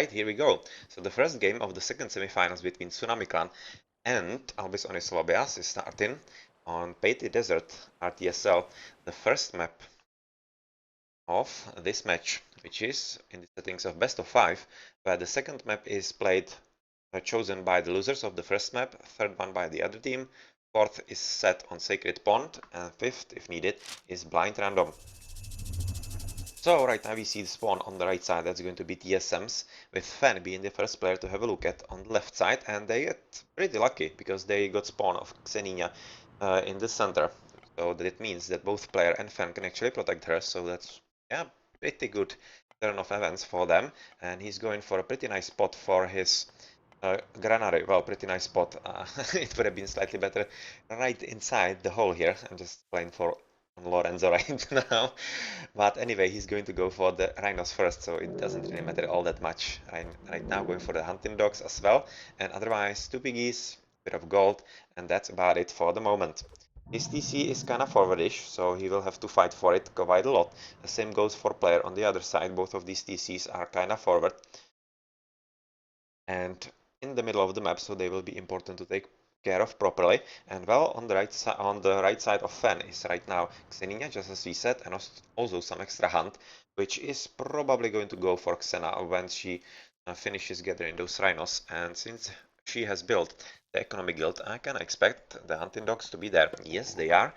Alright, here we go. So the first game of the second semifinals between Tsunami Clan and Albis Onislabias is starting on Paty Desert RTSL, the first map of this match, which is in the settings of best of 5, where the second map is played chosen by the losers of the first map, third one by the other team, fourth is set on Sacred Pond, and fifth, if needed, is blind random. So right now we see the spawn on the right side, that's going to be TSMs, with Fen being the first player to have a look at on the left side, and they get pretty lucky because they got spawn of Xenia in the center. So that it means that both player and Fen can actually protect her, so that's, yeah, pretty good turn of events for them. And he's going for a pretty nice spot for his Granary. Well, pretty nice spot. It would have been slightly better right inside the hole here. I'm just playing for Lorenzo right now. But anyway, he's going to go for the rhinos first, so it doesn't really matter all that much. Right now going for the hunting dogs as well. And otherwise, 2 piggies, bit of gold, and that's about it for the moment. His TC is kinda forwardish, so he will have to fight for it quite a lot. The same goes for player on the other side. Both of these TCs are kinda forward and in the middle of the map, so they will be important to take care of properly. And well, on the right side of Fen is right now Xenia, just as we said, and also some extra hunt, which is probably going to go for Xena when she finishes gathering those rhinos. And since she has built the economic guild, I can expect the hunting dogs to be there. Yes, they are.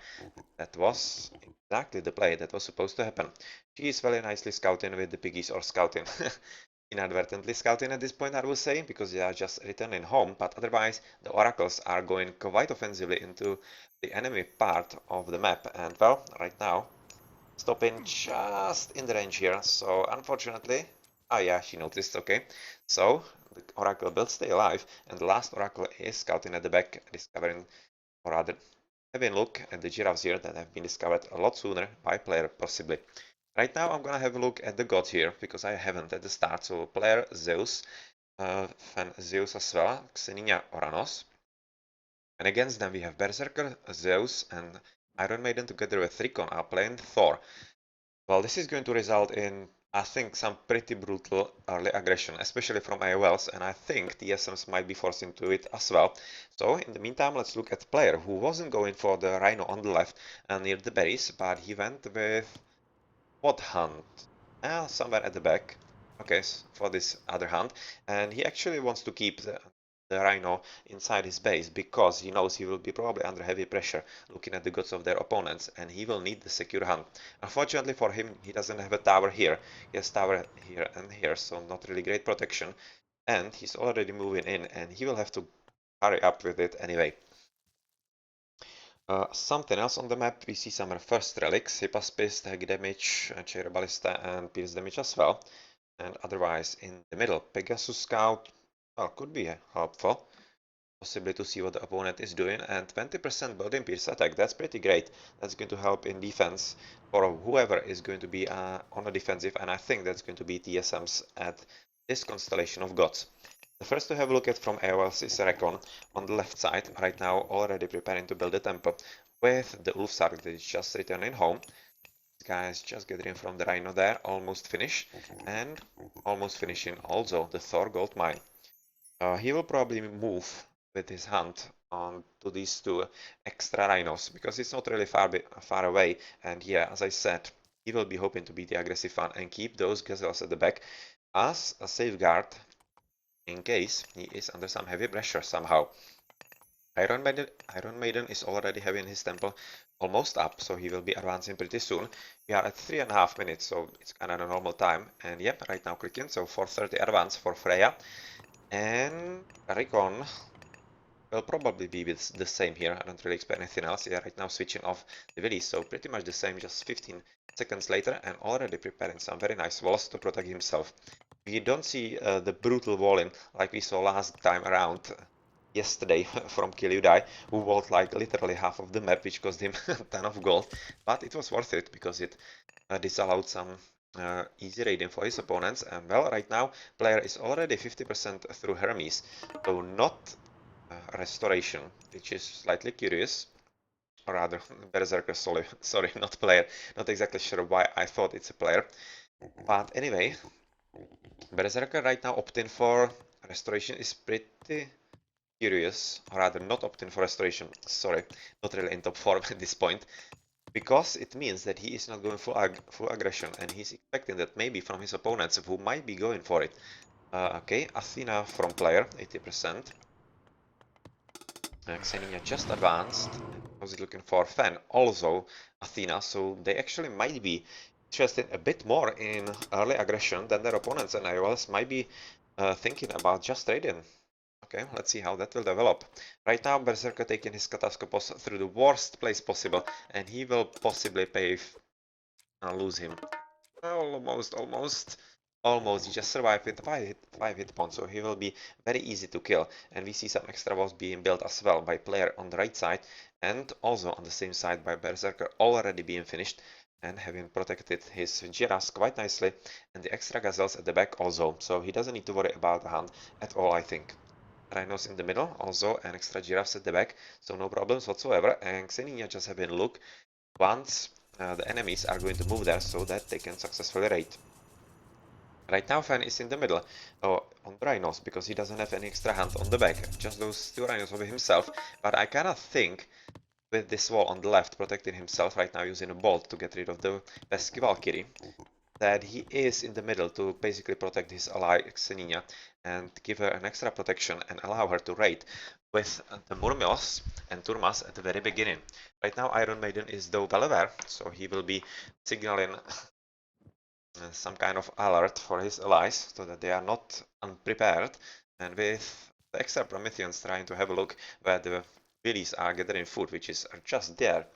That was exactly the play that was supposed to happen. She is very nicely scouting with the piggies, or scouting. Inadvertently scouting at this point, I will say, because they are just returning home, but otherwise the oracles are going quite offensively into the enemy part of the map, and well, right now, stopping just in the range here, so unfortunately, oh yeah, she noticed, okay, so the oracle will stay alive, and the last oracle is scouting at the back, discovering, or rather, having a look at the giraffes here that have been discovered a lot sooner by player, possibly. Right now I'm gonna have a look at the gods here, because I haven't at the start. So player Zeus, Fan Zeus as well, Xenia Oranos. And against them we have Berserker, Zeus, and Iron Maiden together with Rikon are playing Thor. Well, this is going to result in, I think, some pretty brutal early aggression, especially from AoLs, and I think TSMs might be forced into it as well. So in the meantime, let's look at player who wasn't going for the Rhino on the left near the berries, but he went with what hunt? Somewhere at the back. Okay, for this other hunt. And he actually wants to keep the rhino inside his base because he knows he will be probably under heavy pressure looking at the gods of their opponents and he will need the secure hunt. Unfortunately for him, he doesn't have a tower here. He has tower here and here, so not really great protection. And he's already moving in and he will have to hurry up with it anyway. Something else on the map, we see some first relics, Hypaspist, Hag damage, Chair Ballista and Pierce damage as well. And otherwise in the middle, Pegasus Scout, well, could be helpful. Possibly to see what the opponent is doing, and 20% building Pierce attack, that's pretty great. That's going to help in defense for whoever is going to be on the defensive, and I think that's going to be TSMs at this constellation of gods. The first to have a look at from AoL is Recon on the left side, right now already preparing to build a temple with the Ulfsark that is just returning home. This guy is just getting from the Rhino there, almost finished, and almost finishing also the Thor gold mine. He will probably move with his hunt on to these two extra rhinos because it's not really far away, and yeah, as I said, he will be hoping to be the aggressive one and keep those gazelles at the back as a safeguard in case he is under some heavy pressure somehow. Iron Maiden is already having his temple almost up, so he will be advancing pretty soon. We are at 3.5 minutes, so it's kind of a normal time. And yep, right now clicking, so 4:30 advance for Freya. And Recon will probably be with the same here. I don't really expect anything else. Yeah, right now switching off the Willy, so pretty much the same, just 15 seconds later, and already preparing some very nice walls to protect himself. We don't see the brutal walling like we saw last time around yesterday from Kill You Die, who walled like literally half of the map, which cost him a ton of gold, but it was worth it because it disallowed some easy raiding for his opponents. And well, right now player is already 50% through Hermes, so not restoration, which is slightly curious. Or rather, Berserker, sorry, not player. Not exactly sure why I thought it's a player. But anyway, Berserker right now opting for restoration is pretty curious, or rather not opting for restoration, sorry, not really in top form at this point, because it means that he is not going full aggression, and he's expecting that maybe from his opponents who might be going for it. Okay, Athena from player, 80%. Xenia just advanced. Was it looking for Fen? Also Athena, so they actually might be interested a bit more in early aggression than their opponents, and AoLs might be thinking about just trading. Okay, let's see how that will develop. Right now, Berserker taking his Kataskopos through the worst place possible, and he will possibly pay if lose him. Almost. He just survived with 5 hit points, so he will be very easy to kill. And we see some extra walls being built as well by player on the right side, and also on the same side by Berserker already being finished and having protected his giraffes quite nicely, and the extra gazelles at the back also, so he doesn't need to worry about the hand at all, I think. Rhinos in the middle, also an extra giraffes at the back, so no problems whatsoever, and Xenia just having a look once the enemies are going to move there so that they can successfully raid. Right now Fan is in the middle on the rhinos because he doesn't have any extra hand on the back, just those 2 rhinos over himself, but I kinda think with this wall on the left protecting himself right now using a bolt to get rid of the pesky Valkyrie, that he is in the middle to basically protect his ally Xenia and give her an extra protection and allow her to raid with the Murmios and Turmas at the very beginning. Right now Iron Maiden is though well aware, so he will be signaling some kind of alert for his allies so that they are not unprepared, and with the extra Prometheans trying to have a look where the Willies are gathering food, which is just there.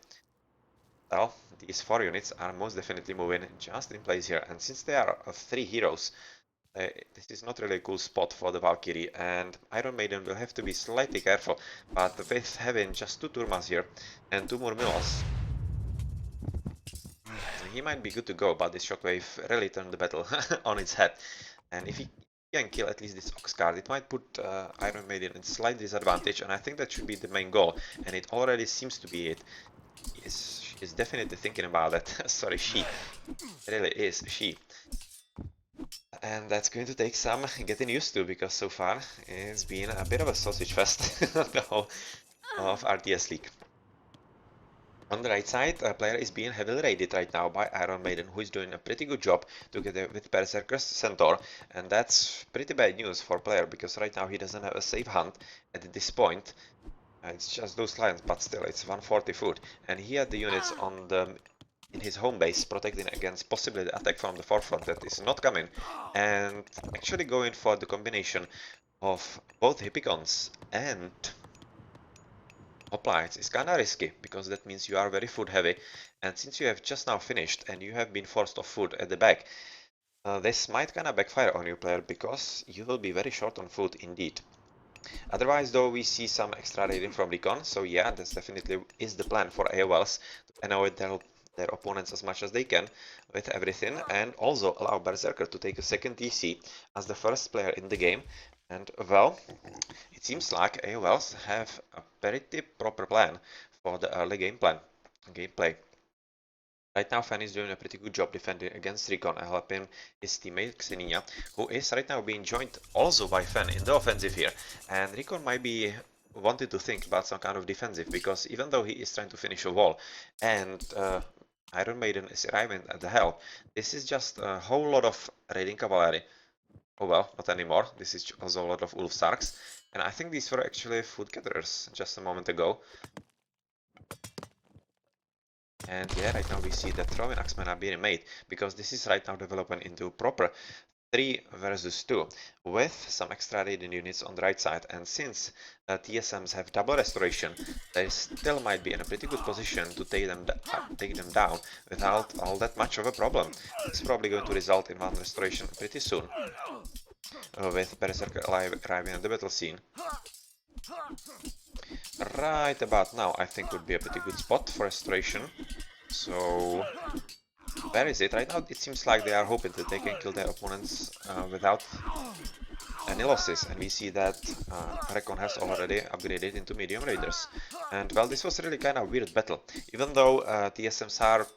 Well, these 4 units are most definitely moving just in place here, and since they are 3 heroes, this is not really a cool spot for the Valkyrie, and Iron Maiden will have to be slightly careful, but with having just 2 Turmas here and 2 more Milos, he might be good to go, but this shockwave really turned the battle on its head. And if he can kill at least this Ox card, it might put Iron Maiden in slight disadvantage, and I think that should be the main goal, and it already seems to be it. She is definitely thinking about that. Sorry, she. It really is, she. And that's going to take some getting used to, because so far it's been a bit of a sausage fest, the whole of RTS League. On the right side, a player is being heavily raided right now by Iron Maiden, who is doing a pretty good job together with Berserker's Centaur, and that's pretty bad news for player, because right now he doesn't have a safe hunt at this point. It's just those lions, but still, it's 140 food, and he had the units on in his home base protecting against possibly the attack from the forefront that is not coming, and actually going for the combination of both Hippicons and Hoplites is kinda risky, because that means you are very food heavy, and since you have just now finished and you have been forced off food at the back, this might kinda backfire on you, player, because you will be very short on food indeed. Otherwise though, we see some extra raiding from Recon, so yeah, that's definitely is the plan for AoLs, to annoy their opponents as much as they can with everything, and also allow Berserker to take a second TC as the first player in the game. And well, it seems like AoLs have a pretty proper plan for the early gameplay. Right now, Fan is doing a pretty good job defending against Recon and helping his teammate Xenia, who is right now being joined also by Fan in the offensive here. And Recon might be wanting to think about some kind of defensive, because even though he is trying to finish a wall and Iron Maiden is arriving at the help, this is just a whole lot of raiding cavalry. Oh well, not anymore. This is also a lot of Wolf Sarks. And I think these were actually food gatherers just a moment ago. And yeah, right now we see that throwing axemen are being made, because this is right now developing into proper 3 versus 2 with some extra raiding units on the right side, and since TSMs have double restoration, they still might be in a pretty good position to take them down without all that much of a problem. It's probably going to result in 1 restoration pretty soon, with Berserker arriving at the battle scene. Right about now, I think would be a pretty good spot for restoration. So where is it? Right now it seems like they are hoping that they can kill their opponents without any losses, and we see that Recon has already upgraded into medium raiders. And well, this was really kind of weird battle. Even though TSMs are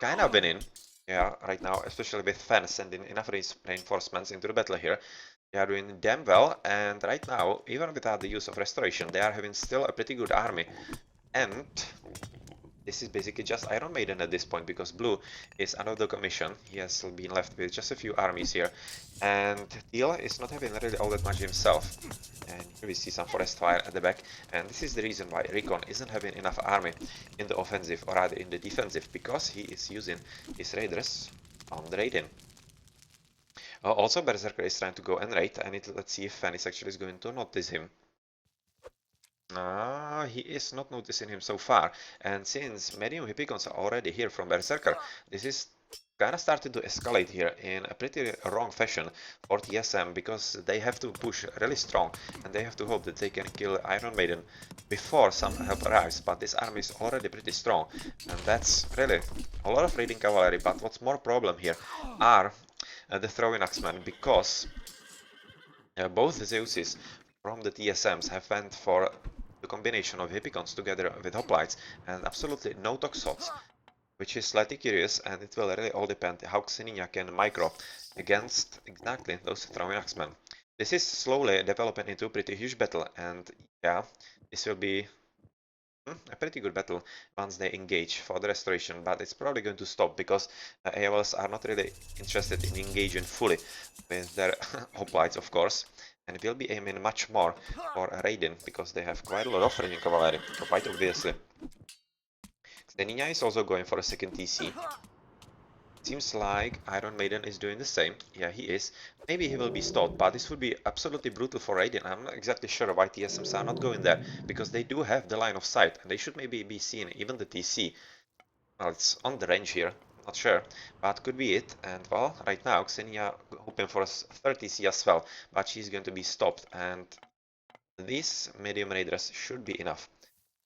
kind of winning, Yeah, right now, especially with Fen sending enough reinforcements into the battle here, they are doing damn well, and right now, even without the use of restoration, they are having still a pretty good army. And this is basically just Iron Maiden at this point, because Blue is out of the commission. He has been left with just a few armies here, and Teal is not having really all that much himself. And here we see some forest fire at the back, and this is the reason why Recon isn't having enough army in the offensive, or rather in the defensive, because he is using his raiders on the raiding. Also, Berserker is trying to go and raid, and let's see if Fan is actually going to notice him. He is not noticing him so far, and since medium Hippicons are already here from Berserker, this is kinda starting to escalate here in a pretty wrong fashion for TSM, because they have to push really strong, and they have to hope that they can kill Iron Maiden before some help arrives, but this army is already pretty strong, and that's really a lot of raiding cavalry. But what's more problem here are the throwing axemen, because both Zeuses from the TSMs have went for the combination of Hippicons together with hoplites and absolutely no toxots, which is slightly curious, and it will really all depend how Xenia can micro against exactly those throwing axemen. This is slowly developing into a pretty huge battle, and yeah, this will be a pretty good battle once they engage for the restoration, but it's probably going to stop because AoLs are not really interested in engaging fully with their hoplites, of course, and will be aiming much more for raiding because they have quite a lot of raiding cavalry, quite obviously. Xenia is also going for a second TC. Seems like Iron Maiden is doing the same. Yeah, he is. Maybe he will be stopped, but this would be absolutely brutal for Raiden. I'm not exactly sure why TSMs are not going there, because they do have the line of sight, and they should maybe be seeing even the TC. Well, it's on the range here, not sure, but could be it. And well, right now, Xenia hoping for a third TC as well, but she's going to be stopped, and these medium raiders should be enough.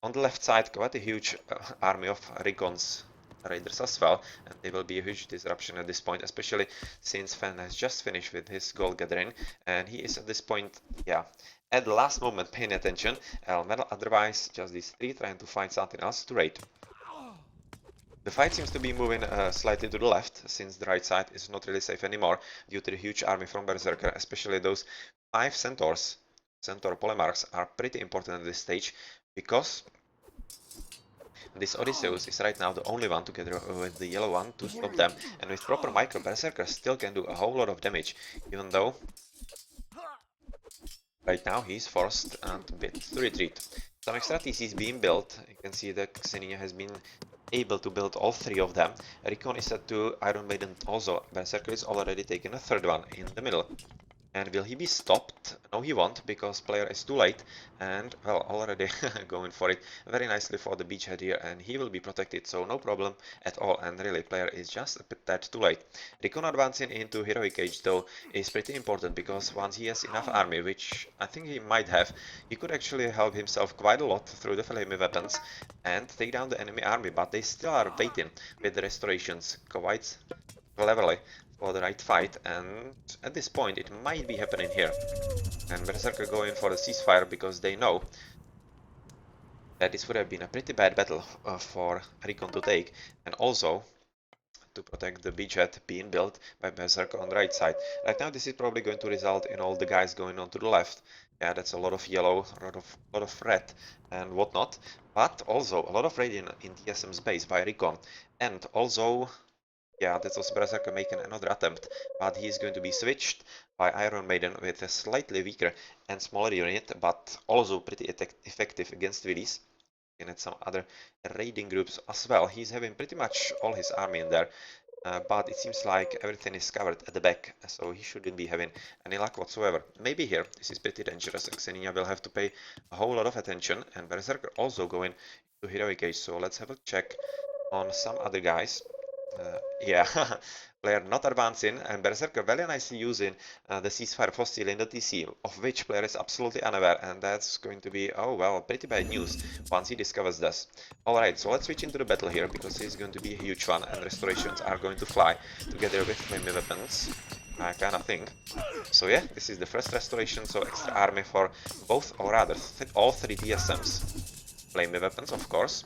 On the left side, quite a huge army of Recons raiders as well, and they will be a huge disruption at this point, especially since Fan has just finished with his gold gathering, and he is at this point, yeah, at the last moment paying attention, otherwise just these three trying to find something else to raid. The fight seems to be moving slightly to the left, since the right side is not really safe anymore due to the huge army from Berserker, especially those 5 centaurs. Centaur polemarchs are pretty important at this stage, because this Odysseus is right now the only one together with the yellow one to stop them, and with proper micro, Berserker still can do a whole lot of damage, even though right now he's forced and bit to retreat. Some extra TCs being built. You can see that Xenia has been able to build all 3 of them. Recon is set to Iron Maiden also. Berserker is already taking a third one in the middle. And will he be stopped? No, he won't, because player is too late, and well, already going for it very nicely for the beachhead here, and he will be protected, so no problem at all, and really player is just a bit that too late. Recon advancing into Heroic Age though is pretty important, because once he has enough army, which I think he might have, he could actually help himself quite a lot through the flamey weapons and take down the enemy army, but they still are waiting with the restorations quite cleverly for the right fight, and at this point it might be happening here. And Berserker going for the ceasefire because they know that this would have been a pretty bad battle for Recon to take, and also to protect the beachhead being built by Berserker on the right side. Right now this is probably going to result in all the guys going on to the left. Yeah, that's a lot of yellow, a lot of red and whatnot, but also a lot of red in TSM's base by Recon, and also yeah, that was Berserker making another attempt, but he is going to be switched by Iron Maiden with a slightly weaker and smaller unit, but also pretty effective against Willies. And at some other raiding groups as well. He's having pretty much all his army in there, but it seems like everything is covered at the back, so he shouldn't be having any luck whatsoever. Maybe here, this is pretty dangerous. Xenia will have to pay a whole lot of attention, and Berserker also going to Heroic Age, so let's have a check on some other guys. Yeah, player not advancing, and Berserker very nicely using the ceasefire for stealing the TC, of which player is absolutely unaware, and that's going to be, oh well, pretty bad news once he discovers this. Alright, so let's switch into the battle here, because this is going to be a huge one, and restorations are going to fly together with flamey weapons, I kinda think. So yeah, this is the first restoration, so extra army for both, or rather, all 3 TSMs. Flamey weapons, of course.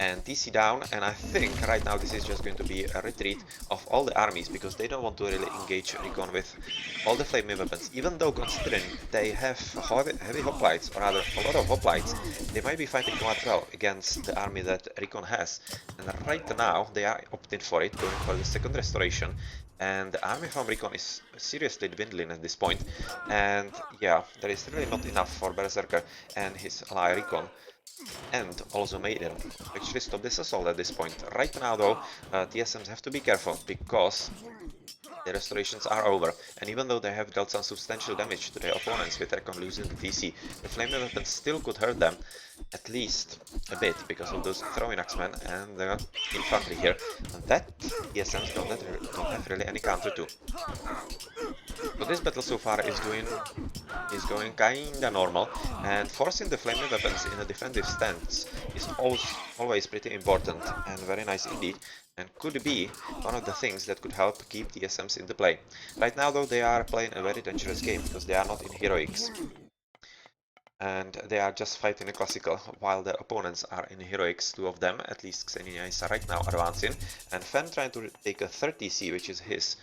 and TC down, and I think right now this is just going to be a retreat of all the armies, because they don't want to really engage Recon with all the flaming weapons, even though considering they have heavy hoplites, or rather a lot of hoplites, they might be fighting quite well against the army that Recon has, and right now they are opting for it, going for the second restoration, and the army from Recon is seriously dwindling at this point, and yeah, there is really not enough for Berserker and his ally Recon and also Maiden actually stop this assault at this point. Right now though, TSMs have to be careful, because the restorations are over, and even though they have dealt some substantial damage to their opponents with Recon losing the TC, the flaming weapons still could hurt them, at least a bit, because of those throwing axemen and the infantry here, and that TSMs don't have really any counter to. So this battle so far is going kinda normal, and forcing the flaming weapons in a defensive stance is always pretty important and very nice indeed, and could be one of the things that could help keep the SMs in the play. Right now though, they are playing a very dangerous game, because they are not in heroics, and they are just fighting a classical, while their opponents are in heroics, two of them, at least Xenia is right now advancing, and Fen trying to take a 30C, which is his,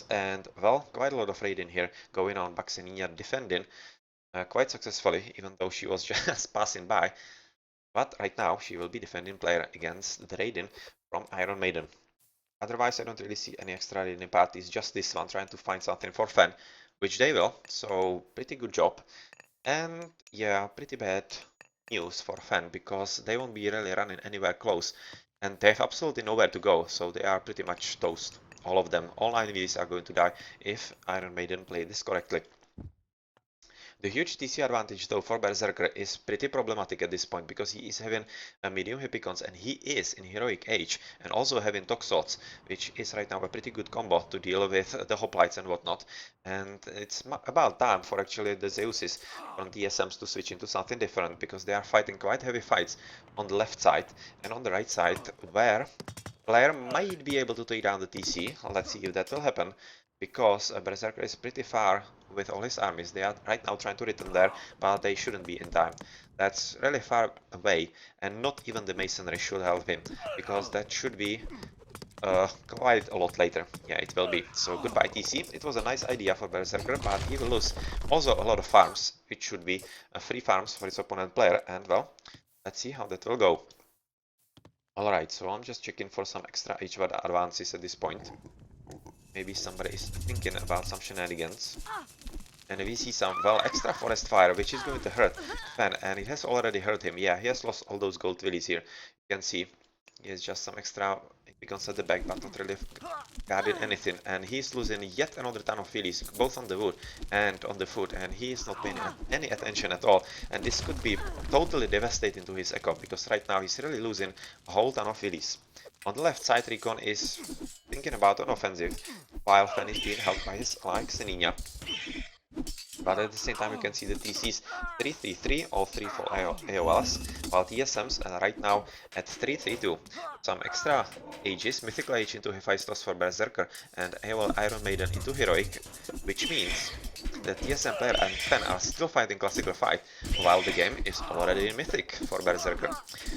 and well, quite a lot of raiding here going on. Baxenia defending quite successfully, even though she was just passing by. But right now she will be defending player against the raiding from Iron Maiden. Otherwise, I don't really see any extra raiding parties, just this one trying to find something for Fen, which they will, so pretty good job. And yeah, pretty bad news for Fen, because they won't be really running anywhere close, and they have absolutely nowhere to go, so they are pretty much toast. All of them, all 9 Vs are going to die if Iron Maiden play this correctly. The huge TC advantage though for Berserker is pretty problematic at this point, because he is having a medium Hippicons and he is in heroic age, and also having Toxots, which is right now a pretty good combo to deal with the hoplites and whatnot. And it's about time for actually the Zeuses from TSMs to switch into something different, because they are fighting quite heavy fights on the left side and on the right side, where player might be able to take down the TC. Let's see if that will happen, because Berserker is pretty far with all his armies. They are right now trying to return there, but they shouldn't be in time. That's really far away, and not even the masonry should help him, because that should be quite a lot later. Yeah, it will be. So goodbye TC. It was a nice idea for Berserker, but he will lose also a lot of farms, which should be free farms for his opponent player, and well, let's see how that will go. Alright, so I'm just checking for some extra HVAD advances at this point. Maybe somebody is thinking about some shenanigans. And we see some, well, extra forest fire, which is going to hurt Fen, and it has already hurt him. Yeah, he has lost all those gold willies here. You can see he has just some extra beacons at the back, but not really guarding anything. And he's losing yet another ton of willies, both on the wood and on the foot, and he is not paying any attention at all. And this could be totally devastating to his echo, because right now he's really losing a whole ton of willies. On the left side, Recon is thinking about an offensive, while Fen is being helped by his ally Xenia. But at the same time, you can see the TCs 333, all 3 for AoLs, while TSMs are right now at 332. Some extra ages, Mythical Age into Hephaestus for Berserker, and AoL Iron Maiden into Heroic, which means the TSM player and Fen are still fighting classical fight, while the game is already in Mythic for Berserker.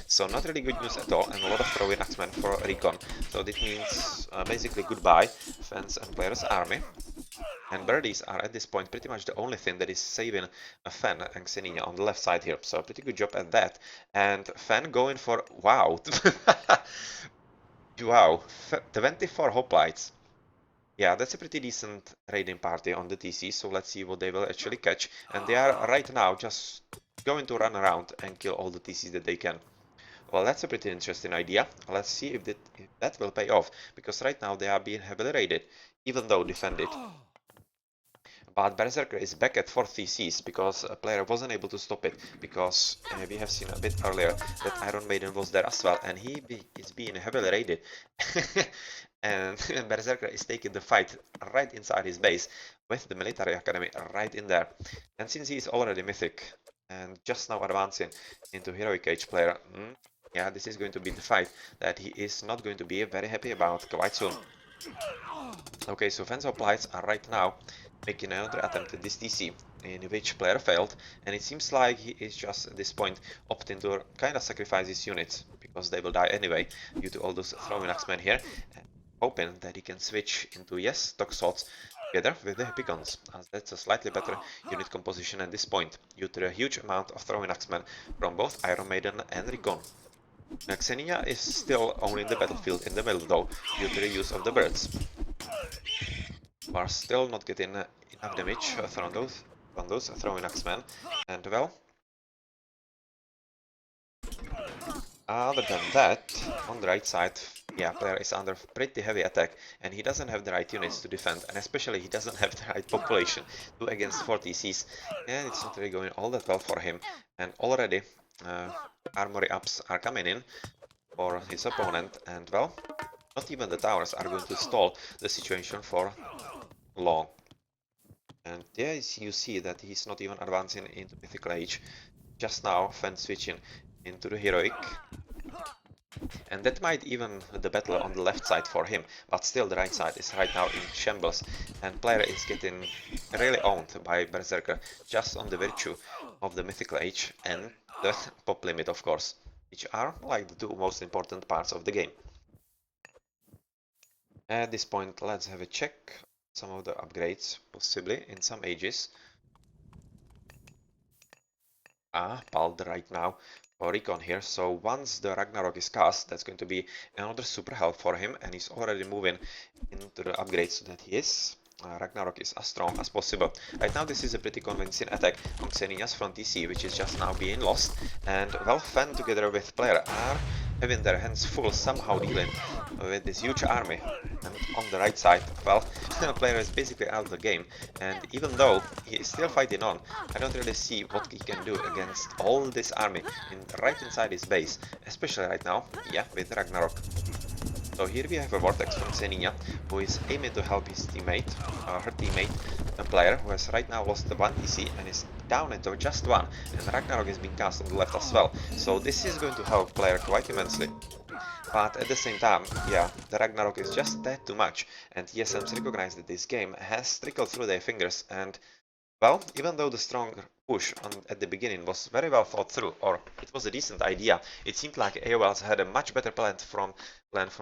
So not really good news at all, and a lot of throwing axemen for Recon. So this means basically goodbye, Fen's and players' army. And birdies are at this point pretty much the only thing that is saving a Fen and Xenia on the left side here. So pretty good job at that. And Fen going for, wow, wow, 24 hoplites. Yeah, that's a pretty decent raiding party on the TC, so let's see what they will actually catch. And they are right now just going to run around and kill all the TCs that they can. Well, that's a pretty interesting idea. Let's see if that will pay off, because right now they are being heavily raided, even though defended. But Berserker is back at 4 TCs, because a player wasn't able to stop it, because we have seen a bit earlier that Iron Maiden was there as well, and he is being heavily raided. And Berserker is taking the fight right inside his base, with the military academy right in there. And since he is already mythic, and just now advancing into Heroic Age player, yeah, this is going to be the fight that he is not going to be very happy about quite soon. Okay, so Fans Hoplites are right now making another attempt at this TC, in which player failed, and it seems like he is just at this point opting to kind of sacrifice his units, because they will die anyway, due to all those throwing axemen here, hoping that he can switch into, yes, Toxots together with the Hippicons, as that's a slightly better unit composition at this point, due to a huge amount of throwing axemen from both Iron Maiden and Recon. Xenia is still owning the battlefield in the middle though, due to the use of the birds, who are still not getting enough damage from those throwing axemen, and well, other than that, on the right side, yeah, player is under pretty heavy attack, and he doesn't have the right units to defend, and especially he doesn't have the right population. 2 against 4 TCs, and it's not really going all that well for him, and already armory ups are coming in for his opponent, and well, not even the towers are going to stall the situation for long. And there you see that he's not even advancing into Mythical Age, just now fan switching into the Heroic. And that might even the battle on the left side for him, but still the right side is right now in shambles, and player is getting really owned by Berserker just on the virtue of the Mythical Age and the pop limit, of course, which are like the two most important parts of the game. At this point, let's have a check some of the upgrades, possibly in some ages. Pald right now for Recon here, so once the Ragnarok is cast, that's going to be another super help for him, and he's already moving into the upgrades so that he is Ragnarok is as strong as possible. Right now this is a pretty convincing attack on Xenia's front TC, which is just now being lost, and well, Fan together with player are having their hands full somehow dealing with this huge army. And on the right side, well, player is basically out of the game, and even though he is still fighting on, I don't really see what he can do against all this army right inside his base, especially right now, yeah, with Ragnarok. So here we have a Vortex from Xenia, who is aiming to help his teammate, her teammate, a player who has right now lost the 1 TC and is down into just 1, and Ragnarok is being cast on the left as well, so this is going to help player quite immensely. But at the same time, yeah, the Ragnarok is just that too much, and TSMs recognize that this game has trickled through their fingers, and well, even though the strong push at the beginning was very well thought through, or it was a decent idea, it seemed like AoLs had a much better plan from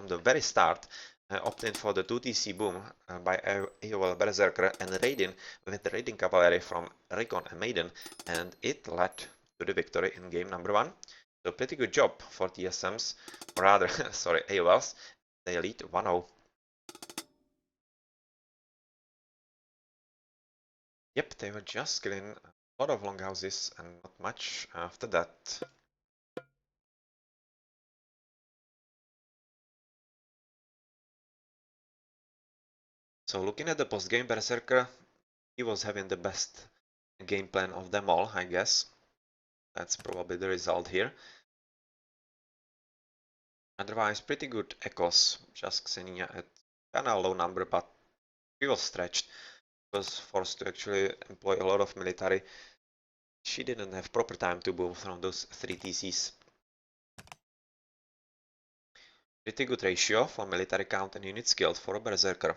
the very start, opting for the 2TC boom by AoL Berserker and raiding with the raiding cavalry from Recon and Maiden, and it led to the victory in game number 1. So pretty good job for TSMs, or rather, sorry, AoLs. They lead 1-0. Yep, they were just killing a lot of longhouses and not much after that. So looking at the post-game Berserker, he was having the best game plan of them all, I guess. That's probably the result here. Otherwise, pretty good echoes, just Xenia at kinda low number, but he was stretched. He was forced to actually employ a lot of military. She didn't have proper time to boom from those 3 TCs. Pretty good ratio for military count and unit skilled for a Berserker.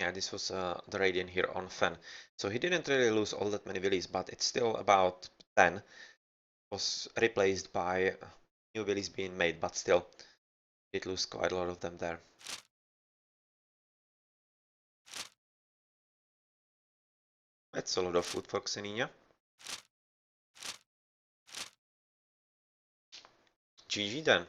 Yeah, this was the Radiant here on Fen. So he didn't really lose all that many villies, but it's still about 10. Was replaced by new villies being made, but still did lose quite a lot of them there. That's a lot of food for Xenia. GG then.